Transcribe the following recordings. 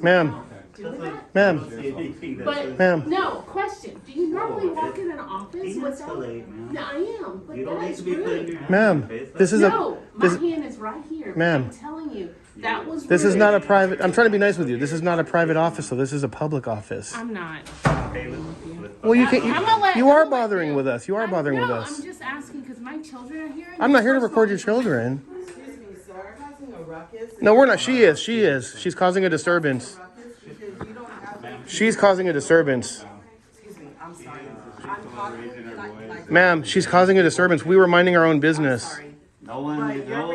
Ma'am. Ma'am. But Ma'am. no, question. Do you normally walk in an office without? No, I am. But You don't that need is to be putting your rude. hand Ma'am, on your face. this is No, my this, hand is right here. Ma'am. I'm telling you, that was this is rude. not a private. I'm trying to be nice with you. This is not a private office, so this is a public office. I'm not. Well, you I'm gonna can't. let- You I'm are gonna let bothering them. with us. You are bothering no, with us. I'm just asking because my children are here. I'm not here to First of record all, your children. Excuse me, sir. Causing a ruckus. No, we're not. She is. She is. She's causing a disturbance. Because you don't have. She's causing a disturbance. Excuse me. I'm sorry. I'm talking like. Ma'am, she's causing a disturbance. We were minding our own business. Sorry. No one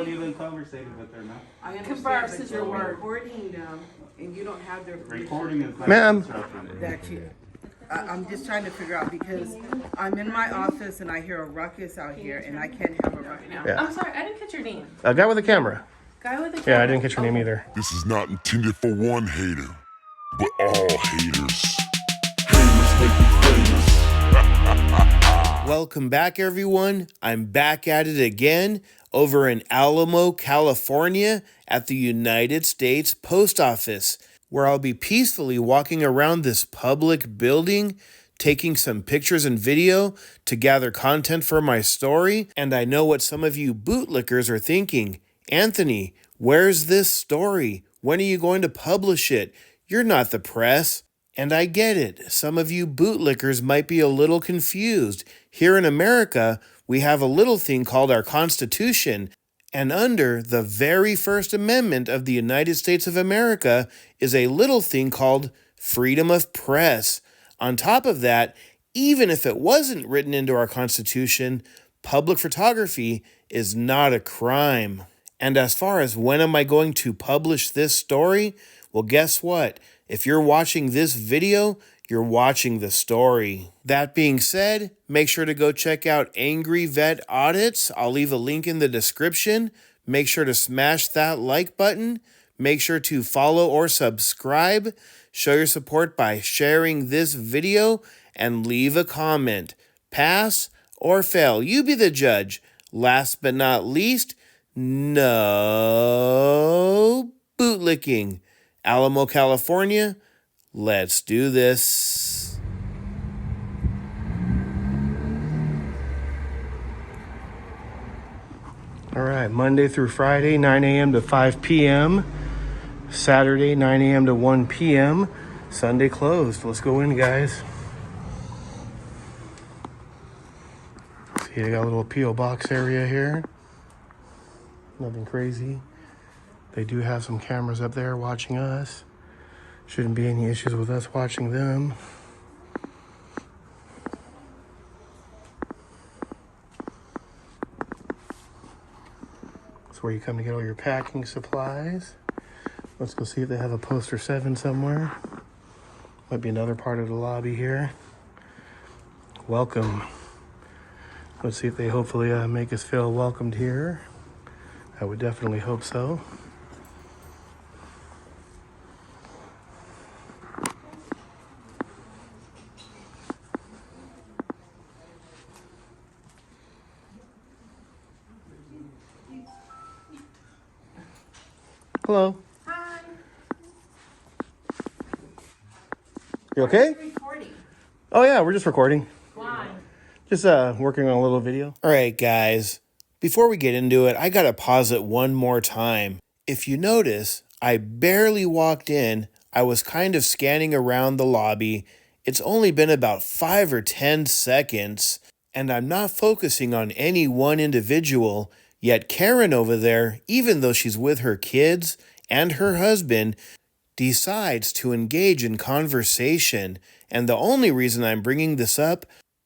even conversated with her, man. I understand, Converse but is your you're word. recording them, and you don't have their permission. Recording is not Ma'am. construction. That you. I'm just trying to figure out because I'm in my office and I hear a ruckus out here, and I can't have a ruckus. Yeah. I'm sorry, I didn't catch your name. A guy with a camera. Guy with a Yeah, camera. I didn't catch your name either. This is not intended for one hater, but all haters. Haters make me famous. Welcome back, everyone. I'm back at it again over in Alamo, California at the United States Post Office, where I'll be peacefully walking around this public building, taking some pictures and video to gather content for my story. And I know what some of you bootlickers are thinking. Anthony, where's this story? When are you going to publish it? You're not the press. And I get it. Some of you bootlickers might be a little confused. Here in America, we have a little thing called our Constitution. And under the very First Amendment of the United States of America is a little thing called freedom of press. On top of that, even if it wasn't written into our Constitution, public photography is not a crime. And as far as when am I going to publish this story, well, guess what? If you're watching this video, you're watching the story. That being said, make sure to go check out Angry Vet Audits. I'll leave a link in the description. Make sure to smash that like button. Make sure to follow or subscribe. Show your support by sharing this video and leave a comment. Pass or fail, you be the judge. Last but not least, no bootlicking. Alamo, California, let's do this. All right, Monday through Friday, 9 a.m. to 5 p.m. Saturday, 9 a.m. to 1 p.m. Sunday closed. Let's go in, guys. See, I got a little P.O. box area here. Nothing crazy. They do have some cameras up there watching us. Shouldn't be any issues with us watching them. That's where you come to get all your packing supplies. Let's go see if they have a poster 7 somewhere. Might be another part of the lobby here. Welcome. Let's see if they hopefully make us feel welcomed here. I would definitely hope so. Hello. Hi. You okay? Recording. Oh yeah, we're just recording. Why? Just working on a little video. All right, guys. Before we get into it, I gotta pause it one more time. If you notice, I barely walked in. I was kind of scanning around the lobby. It's only been about 5 or 10 seconds, and I'm not focusing on any one individual. Yet Karen over there, even though she's with her kids and her husband, decides to engage in conversation. And the only reason I'm bringing this up,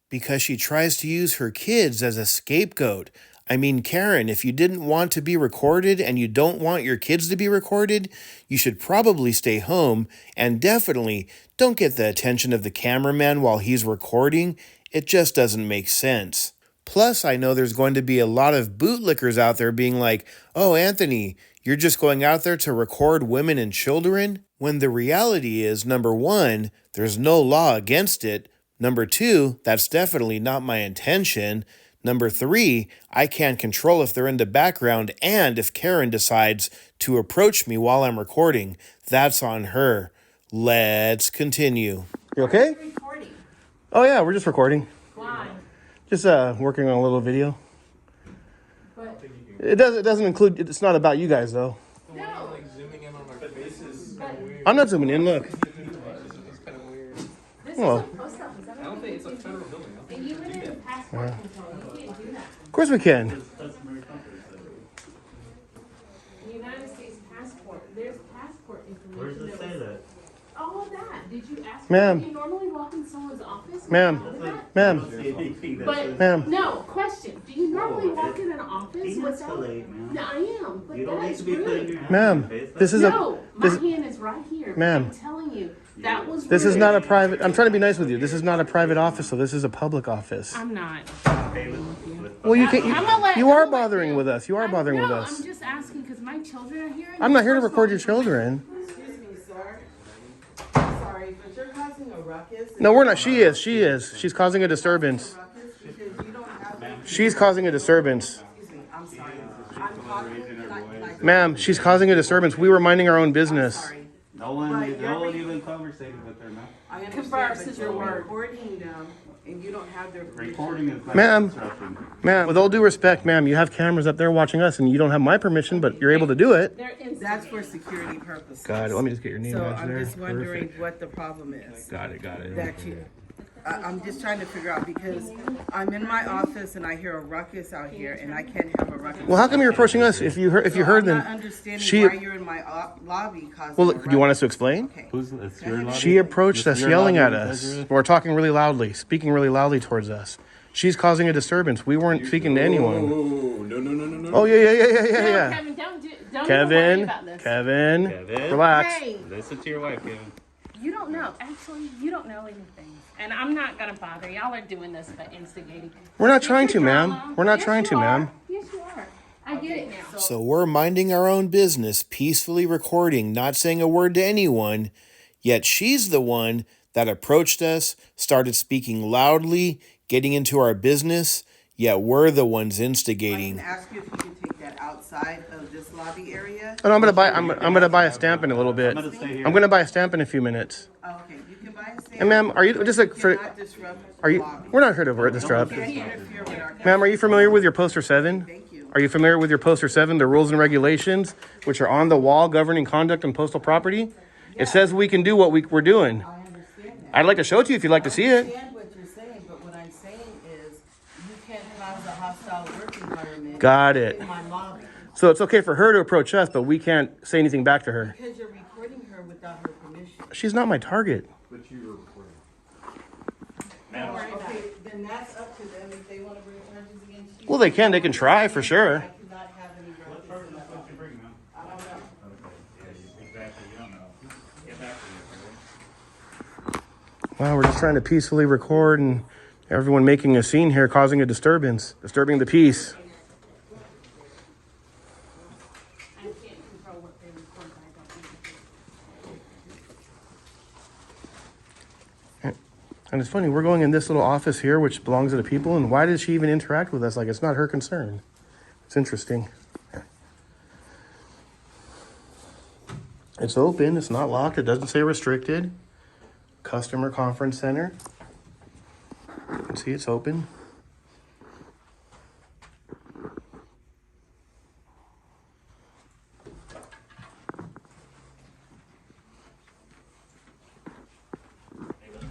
because she tries to use her kids as a scapegoat. I mean, Karen, if you didn't want to be recorded and you don't want your kids to be recorded, you should probably stay home and definitely don't get the attention of the cameraman while he's recording. It just doesn't make sense. Plus, I know there's going to be a lot of bootlickers out there being like, oh, Anthony, you're just going out there to record women and children? When the reality is, number one, there's no law against it. Number two, that's definitely not my intention. Number three, I can't control if they're in the background, and if Karen decides to approach me while I'm recording, That's on her. Let's continue. You okay? Recording. Oh yeah, we're just recording. Why? Just working on a little video. But It doesn't include. It's not about you guys though. no. I'm not zooming in. Look. This Well. is a post office. I don't think it's a federal building. And you went in passport control. You can't do that. Of course we can. The United States passport. There's passport Where information. does it say that? All of that. Did you ask? Ma'am. Do you normally walk in someone's office? Ma'am. with that? Ma'am. See anything that But says Ma'am. no question. Do you normally walk in an office with that? de-escalate, man. No, I am. But You don't that need is to be putting rude. your hand Ma'am, in your face. this is No, my this- hand is right here. Ma'am. I'm telling you, that was This is rude. not a private. I'm trying to be nice with you. This is not a private office, so this is a public office. I'm not. Okay with Well, you can't. I'm gonna let- You are I'm gonna let bothering them. with us. You are bothering with No, us. I'm just asking because my children are here. and I'm not here to personal record your information. children. Excuse me, sir. I'm sorry, but you're causing a ruckus. No, we're not. She is. She is. She's causing a disturbance. Ruckus because you don't have. She's causing a disturbance. Excuse me, I'm sorry. I'm talking like. Ma'am, she's causing a disturbance. We were minding our own business. Sorry. No one Right, you're even conversated with her, man. I Converse understand, is but your you're word. recording them and you don't have their permission. Recording is not Ma'am. construction. Ma'am, with all due respect, ma'am, you have cameras up there watching us, and you don't have my permission, but you're able to do it. They're in. That's for security purposes. Got it. Let me just get your name So badge I'm there. just wondering Perfect. what the problem is. Got it. Got it. That you, I'm just trying to figure out because I'm in my office and I hear a ruckus out here and I can't have a ruckus. Well, how come you're approaching us? If you heard, I'm then not understanding she- why you're in my lobby causing. well, a do you want us ruckus. to explain? Okay. Who's it's your lobby? She approached This us, is your yelling lobby at that us. says you're- We're talking really loudly, speaking really loudly towards us. She's causing a disturbance. We weren't speaking to anyone. No. Oh yeah. No, Yeah. Kevin, don't even worry about this. Kevin, Kevin? relax. Hey, Listen to your wife, Kevin. you don't know. Actually, you don't know anything. And I'm not gonna bother. Y'all are doing this by instigating. We're not Get trying your to, ma'am. drama. We're not Yes, trying you to, are. ma'am. Yes, you are. I get it now. So we're minding our own business, peacefully recording, not saying a word to anyone, yet she's the one that approached us, started speaking loudly, getting into our business, yet we're the ones I instigating. can ask you if you can take that outside of this lobby area. Oh, no, I'm gonna buy a stamp in a little bit. I'm gonna stay here. I'm gonna buy a stamp in a few minutes. Oh, okay, you can buy a stamp. And ma'am, are you just like for? Cannot disrupt Are the you? lobby. We're not here to disrupt. Can't interfere with our. Ma'am, are you familiar with your poster 7? Thank you. Are you familiar with your poster 7, the rules and regulations, which are on the wall governing conduct on postal property? It says we can do what we're doing. I understand that. I'd like to show it to you if you'd like to see I it. understand what you're saying, but what I'm saying is you can't cause a hostile work environment. Got it. In my lobby. So it's okay for her to approach us, but we can't say anything back to her. Because you're recording her without her permission. She's not my target. But you were recording. Okay, then that's up to them if they want to bring charges against you. Well, they can. They can try for sure. I cannot have any ruckus in my lobby. I don't know. Exactly, you don't know. Get back to me. Well, we're just trying to peacefully record and everyone making a scene here, causing a disturbance, disturbing the peace. I can't control what they record. I don't. And it's funny, we're going in this little office here, which belongs to the people, and why does she even interact with us? Like, it's not her concern. It's interesting. It's open, it's not locked, it doesn't say restricted. Customer conference center. You can see it's open.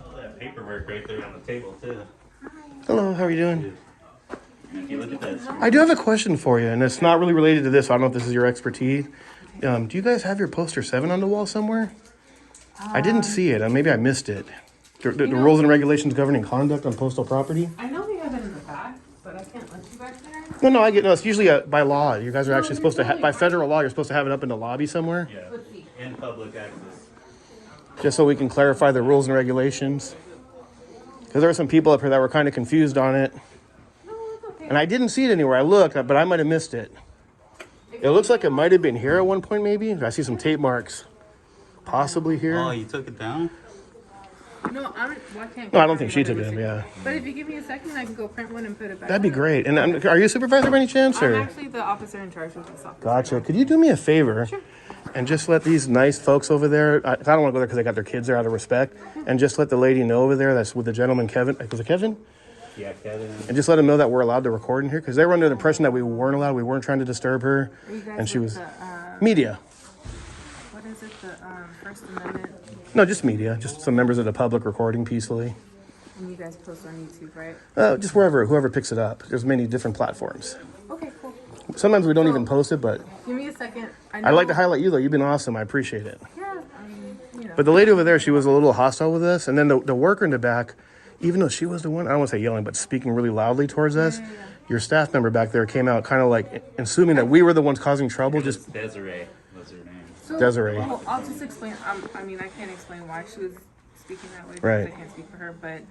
All that paperwork right there on the table, too. Hello, how are you doing? If you look at that, I do have a question for you, and it's not really related to this. I don't know if this is your expertise. Do you guys have your poster 7 on the wall somewhere? I didn't see it. Maybe I missed it. The rules and regulations governing conduct on postal property? I know we have it in the back, but I can't let you back there. No, it's usually by law. You guys are actually supposed to, by federal law, you're supposed to have it up in the lobby somewhere, yeah, Let's see. in public access. just so we can clarify the rules and regulations. Because there were some people up here that were kind of confused on it. No, it's okay. And I didn't see it anywhere. I looked, but I might have missed it. It looks like it might have been here at one point, maybe. I see some tape marks. Possibly Oh, here. you took it down? No, I can't. No, I don't think she took them, yeah. But if you give me a second, I can go print one and put it back. That'd be great. And are you a supervisor by any chance? I'm Or? actually the officer in charge of this office. Gotcha. Could you do me a favor? Sure. And just let these nice folks over there, I don't want to go there because they got their kids there out of respect. And just let the lady know over there that's with the gentleman, Kevin. Was it Kevin? Yeah, Kevin. And just let them know that we're allowed to record in here because they were under the impression that we weren't allowed. We weren't trying to disturb her. Are you guys And she with was the, media. what is it? The First Amendment. No, just media. Just some members of the public recording peacefully. And you guys post on YouTube, right? Just whoever picks it up. There's many different platforms. Okay, cool. Sometimes we don't even post it, but Give me a second. I'd like to highlight you though. You've been awesome. I appreciate it. Yeah, you know. But the lady over there, she was a little hostile with us. And then the worker in the back, even though she was the one, I don't want to say yelling, but speaking really loudly towards us, your staff member back there came out kind of like assuming that we were the ones causing trouble. Just Desiree was her name. So, Desiree. Well, I'll just explain. I mean, I can't explain why she was speaking that way because Right. I can't speak for her. But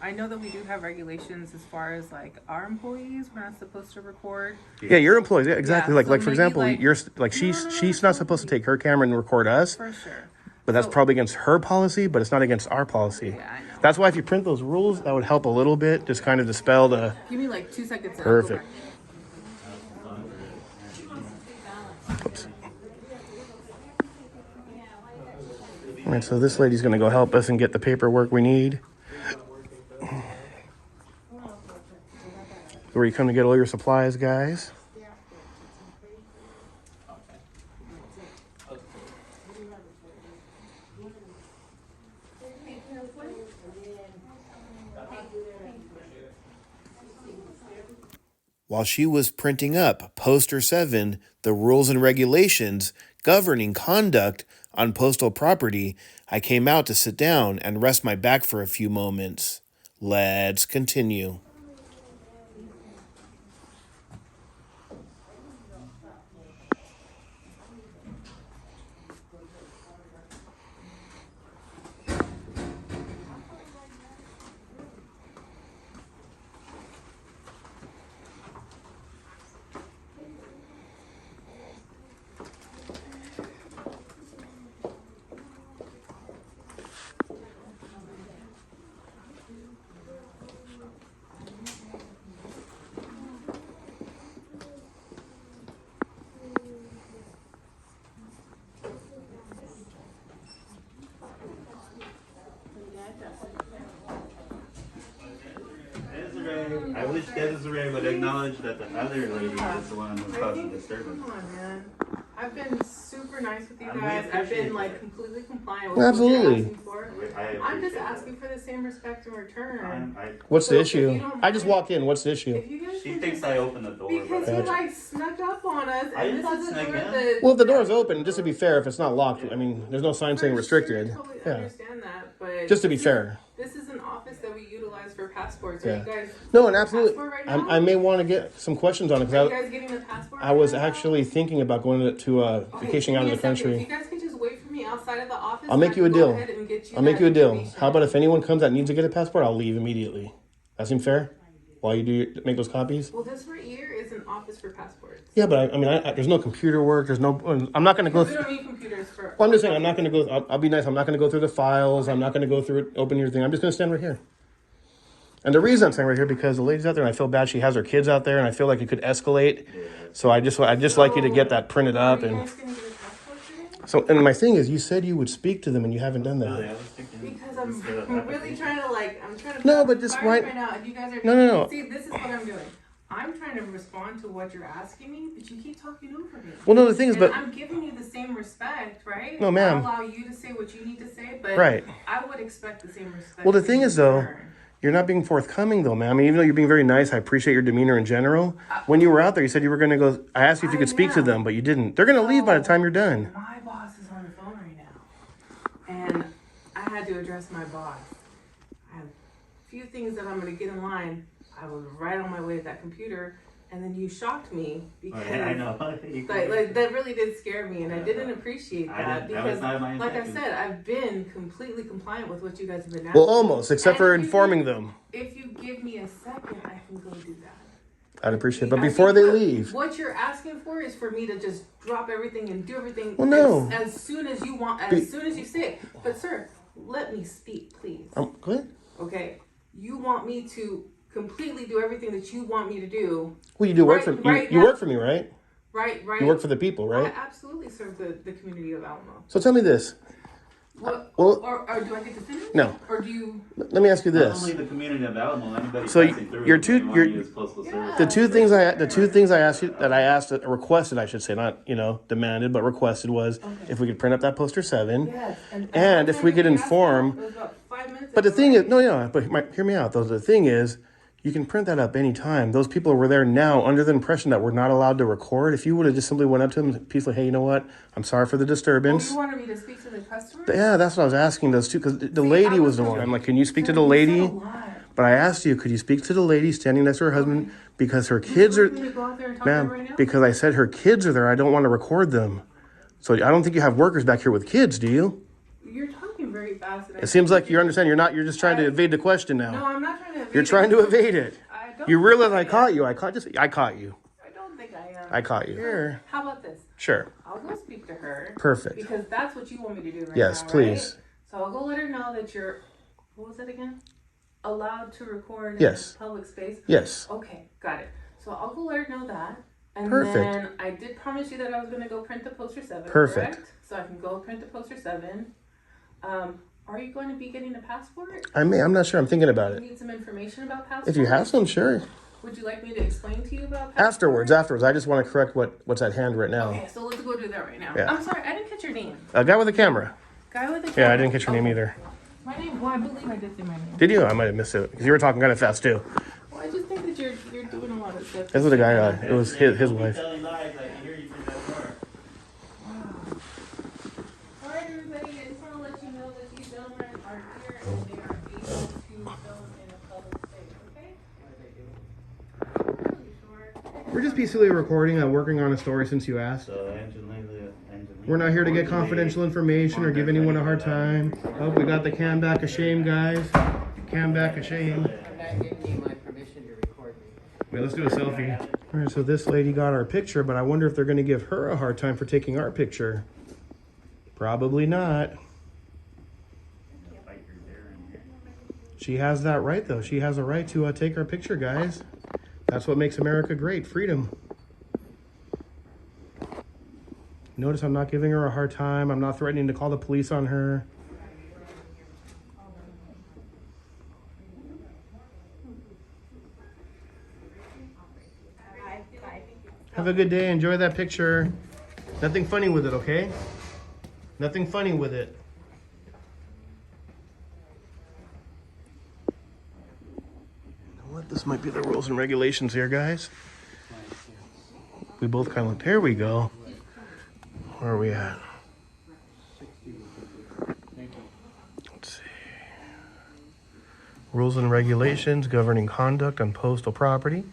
I know that we do have regulations as far as like our employees. We're not supposed to record. Yeah, your employees. Yeah, exactly. Yeah, like so like for maybe, example, like- you're like she's not supposed to take her camera and record us. For sure. But that's So- probably against her policy, but it's not against our policy. Yeah, I know. That's why if you print those rules, that would help a little bit, just kind of dispel the. Give me like 2 seconds. and I'll go Perfect. back. Oops. All right, so this lady's gonna go help us and get the paperwork we need. Where you come to get all your supplies, guys. While she was printing up Poster 7, the rules and regulations governing conduct on postal property, I came out to sit down and rest my back for a few moments. Let's continue. Desiree. I wish Desiree would acknowledge that the other lady is the one who caused the disturbance. Come on, man. I've been super nice with you We guys. I've appreciate been like that. completely compliant with what Absolutely. you're asking for. I'm just asking for the same respect in return. What's the So if you issue? don't I just mind- walked in. What's the issue? If you guys She could thinks just- I opened the door. Because but you Gotcha. like snuck up on us, I and didn't this is the sneak door in. that. Well, if the door's open, just to be fair, if it's not locked, I mean, there's no sign saying For restricted. Sure, totally Yeah. understand that, but Just to be fair. this is an office that we utilize for passports. Yeah. Are you guys? No, and absolutely. Passport right now? I may want to get some questions on it Are you because guys getting the passport? I was right now? actually thinking about going to Okay, vacation give out me of the a second. If country. you guys can just wait for me outside of the office, I'll make I you a can go deal. ahead and get I'll make that you a deal. information. How about if anyone comes that needs to get a passport, I'll leave immediately. That seem fair? While you make those copies? Well, this right here is an office for passports. Yeah, but I mean, there's no computer work. There's no. I'm not going to go. We don't need computers for. Well, I'm just saying, I'm not going to go. I'll be nice. I'm not going to go through the files. I'm not going to go through it, open your thing. I'm just going to stand right here. And the reason I'm standing right here because the lady's out there, and I feel bad. She has her kids out there, and I feel like it could escalate. So I just like you to get that printed up. Are you And guys gonna get a passport today? so, and my thing is, you said you would speak to them, and you haven't done Really, that. I was thinking Because I'm instead of really application. trying to I'm trying to. No, put but just fires right- now. And you guys are. No. See, this is what I'm doing. I'm trying to respond to what you're asking me, but you keep talking over me. Well, no, the thing is, And but I'm giving you the same respect, right? No, ma'am. I allow you to say what you need to say, but Right. I would expect the same respect. Well, the in thing is, though, return. you're not being forthcoming, though, man. I mean, even though you're being very nice, I appreciate your demeanor in general. When you were out there, you said you were going to go. I asked you if you could speak to them, but you didn't. They're going to leave by the time you're done. My boss is on the phone right now, and I had to address my boss. I have a few things that I'm going to get in line. I was right on my way to that computer, and then you shocked me Oh, because yeah, I know. like that really did scare me, and I didn't appreciate I that didn't- that was because, not my like I intention. said, I've been completely compliant with what you guys have been asking. Well, almost, except for And if you- informing them. If you give me a second, I can go do that. I'd appreciate it. But I before think they what- leave, what you're asking for is for me to just drop everything and do everything Well, no. as soon as you want, as Be- soon as you say it. But sir, let me speak, please. go ahead. Okay, you want me to completely do everything that you want me to do Well, you do work Right- for right you now- work for me, right? Right. You work for the people, right? I absolutely serve the community of Alamo. So tell me this. What? Well- or do I get to finish? No. Or do you? Let me ask you Not this. only the community of Alamo, anybody So passing through. you're may two- want you're- to use postal service. The two things I asked you, that I asked, requested, I should say, not, demanded, but requested was if we could print up that poster 7. Yes. And if we could inform. It was about 5 minutes But the ago, thing right? is, hear me out though. The thing is, you can print that up anytime. Those people were there now under the impression that we're not allowed to record. If you would have just simply went up to them peacefully, hey, you know what? I'm sorry for the disturbance. Oh, you wanted me to speak to the customer? Yeah, that's what I was asking those two, because the See, lady I was was the one. thinking- I'm like, can you speak to So the you said lady? a lot. But I asked you, could you speak to the lady standing next to her husband? Because her kids are, Would you like me to go out there and talk to her ma'am, right now? because I said her kids are there. I don't want to record them. So I don't think you have workers back here with kids, do you? You're talking very fast. And I It seems like you can't- understand. You're just trying to evade the question No, now. I'm not trying to evade You're trying to it. evade it. I don't You realize think I caught you. I caught you. I don't think I am. I caught you. Sure. How about this? Sure. I'll go speak to her. Perfect. Because that's what you want me to do right Yes, now, please. right? So I'll go let her know that you're, what was that again? Allowed to record in Yes. a public space? Yes. Okay, got it. So I'll go let her know that. And Perfect. then I did promise you that I was going to go print the poster 7. Perfect. Correct? So I can go print the poster 7. Are you going to be getting a passport? I'm not sure. I'm thinking about You it. need some information about passports? If you have some, sure. Would you like me to explain to you about passports? Afterwards. I just want to correct what's at hand right now. Okay, so let's go do that right now. Yeah. I'm sorry, I didn't catch your name. A guy with a camera. Guy with a Yeah, I camera. didn't catch your name Okay. either. My name? Well, I believe I did say my name. Did you? I might have missed it because you were talking kind of fast too. Well, I just think that you're doing a lot of stuff. That's what the guy got. It was his wife. Telling lies, I can hear you through that door. Alright, everybody, I just want to let you know that these gentlemen are here and they are able to film in a public space, okay? Really short. We're just peacefully recording. I'm working on a story since you asked. So engine. We're not here to get confidential information or give anyone a hard time. Oh, we got the cam back of shame, guys. Cam back of shame. I'm not giving you my permission to record me. Wait, let's do a selfie. All right, so this lady got our picture, but I wonder if they're going to give her a hard time for taking our picture. Probably not. She has that right, though. She has a right to take our picture, guys. That's what makes America great, freedom. Notice I'm not giving her a hard time. I'm not threatening to call the police on her. Have a good day. Enjoy that picture. Nothing funny with it, okay? Nothing funny with it. You know what? This might be the rules and regulations here, guys. We both kind of, there we go. Where are we at? Let's see. Rules and regulations governing conduct on postal property.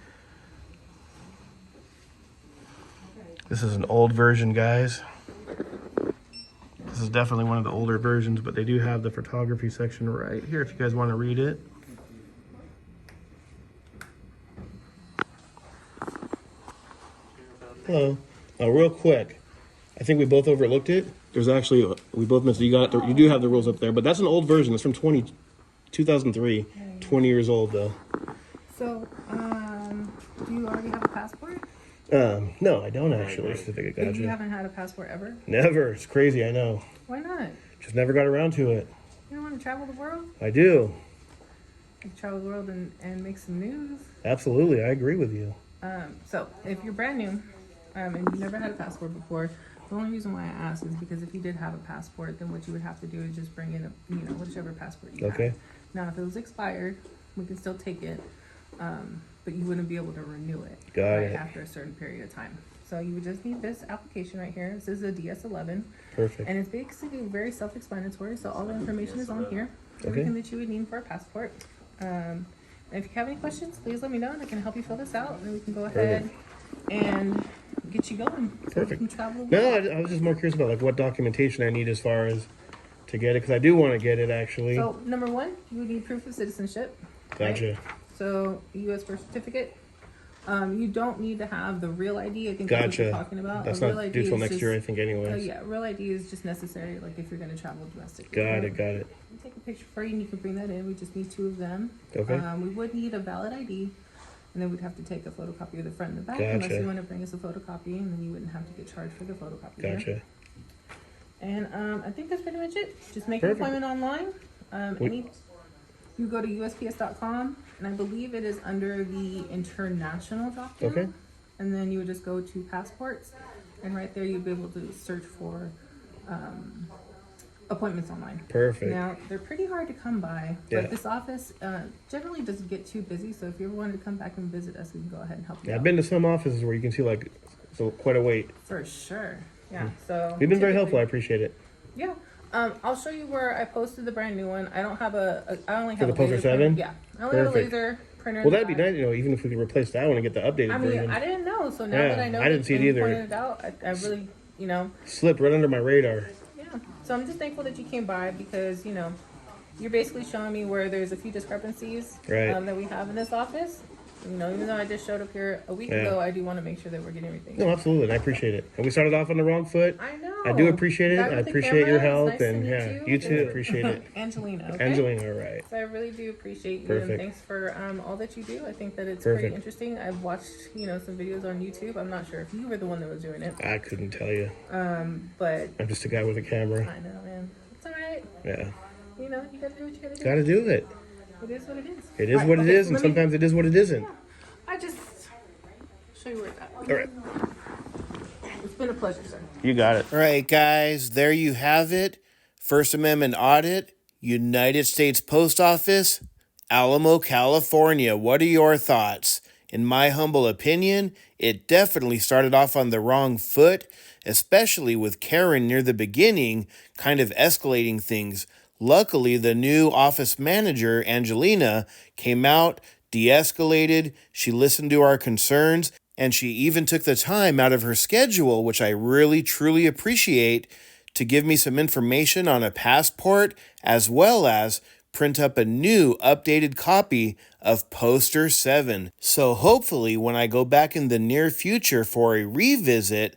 This is an old version, guys. This is definitely one of the older versions, but they do have the photography section right here if you guys want to read it. Hello. Real quick. I think we both overlooked it. There's actually, we both missed it. You do have the rules up there, but that's an old version. It's from 2003. 20 years old, though. So, do you already have a passport? No, I don't actually. Certificate, You gotcha. haven't had a passport ever? Never. It's crazy, I know. Why not? Just never got around to it. You don't want to travel the world? I do. You can travel the world and make some news. Absolutely, I agree with you. So, if you're brand new, and you never had a passport before, the only reason why I asked is because if you did have a passport, then what you would have to do is just bring in whichever passport you Okay. have. Now, if it was expired, we can still take it, but you wouldn't be able to renew it Got it. after a certain period of time. So you would just need this application right here. This is a DS11. Perfect. And it's basically very self-explanatory, so all the information is on here. Okay. Everything that you would need for a passport. And if you have any questions, please let me know and I can help you fill this out, and then we can go ahead and get you going. So Perfect. you can travel. No, I was just more curious about like what documentation I need as far as to get it, because I do want to get it actually. So number one, you would need proof of citizenship. Gotcha. Right? So a U.S. birth certificate. You don't need to have the real ID. I think that's what you're Gotcha. talking about. That's A real not ID due till is next just- year, I think, anyways. yeah, real ID is just necessary, like if you're going to travel domestically. Got right? it. Got it. We'll take a picture for you and you can bring that in. We just need 2 of them. Okay. We would need a valid ID. and then we'd have to take a photocopy of the front and the back, Gotcha. unless you want to bring us a photocopy, and then you wouldn't have to get charged for the photocopy. Gotcha. And I think that's pretty much it. Just make Perfect. an appointment online. You go to USPS.com, and I believe it is under the international drop-down. Okay. And then you would just go to passports, and right there you'd be able to search for appointments online. Perfect. Now, they're pretty hard to come by, but Yeah. this office generally doesn't get too busy, so if you ever wanted to come back and visit us, we can go ahead and help you Yeah, out. I've been to some offices where you can see like quite a wait. For sure. Yeah, so... You've been very typically- helpful. I appreciate it. Yeah. I'll show you where I posted the brand new one. I don't have I only For have the a Poster laser 7? printer. Yeah. I only have a Perfect. laser printer. in Well, the that'd be back. nice, even if we could replace that one and get the updated I mean, version. I didn't know, so now Yeah, that I know I didn't see it you either. pointed it out, I really, Slipped right under my radar. yeah. So I'm just thankful that you came by because, you're basically showing me where there's a few discrepancies Right. that we have in this office. Even though I just showed up here a week Yeah. ago, I do want to make sure that we're getting everything. No, absolutely. And I appreciate it. And we started off on the wrong foot. I know. I do appreciate it. Guy I with the appreciate your camera, help. it's nice to And meet yeah, you too. Appreciate it. Angelina. Okay? Angelina, all right. So I really do appreciate you, Perfect. and thanks for all that you do. I think that it's Perfect. pretty interesting. I've watched some videos on YouTube. I'm not sure if you were the one that was doing it, I couldn't tell you. but I'm just a guy with a camera. I know, man. It's all right. Yeah. You gotta do what you gotta do. Gotta do it. It is what it is. It is All right, what it okay, is, so and let me- sometimes it is what it isn't. I just show you where it's at. All right. It's been a pleasure, sir. You got it. All right, guys, there you have it. First Amendment audit, United States Post Office, Alamo, California. What are your thoughts? In my humble opinion, it definitely started off on the wrong foot, especially with Karen near the beginning, kind of escalating things. Luckily, the new office manager, Angelina, came out, de-escalated, she listened to our concerns, and she even took the time out of her schedule, which I really, truly appreciate, to give me some information on a passport, as well as print up a new updated copy of Poster 7. So hopefully when I go back in the near future for a revisit,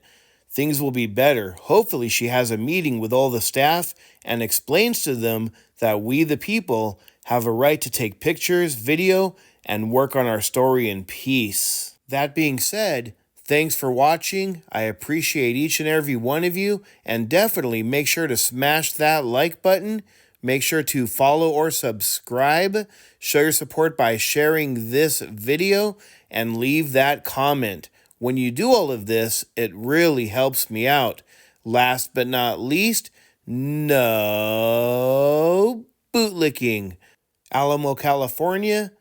things will be better. Hopefully she has a meeting with all the staff and explains to them that we, the people, have a right to take pictures, video, and work on our story in peace. That being said, thanks for watching. I appreciate each and every one of you, and definitely make sure to smash that like button. Make sure to follow or subscribe. Show your support by sharing this video and leave that comment. When you do all of this, it really helps me out. Last but not least, no bootlicking. Alamo, California,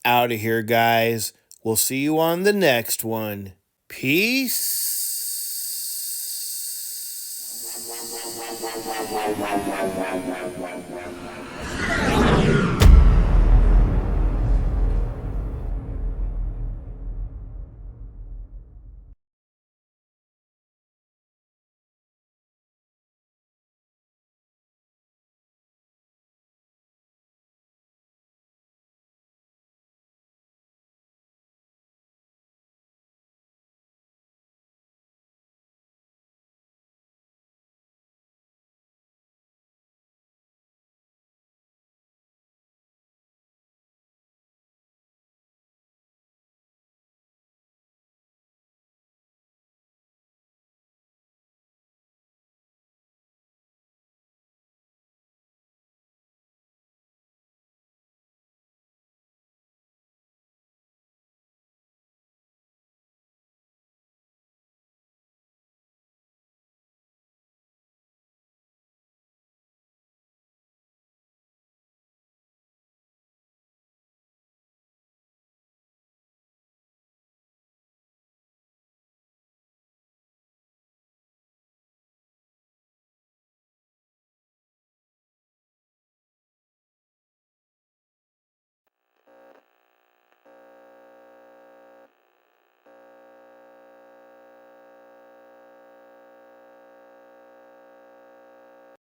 out of here, guys. We'll see you on the next one. Peace.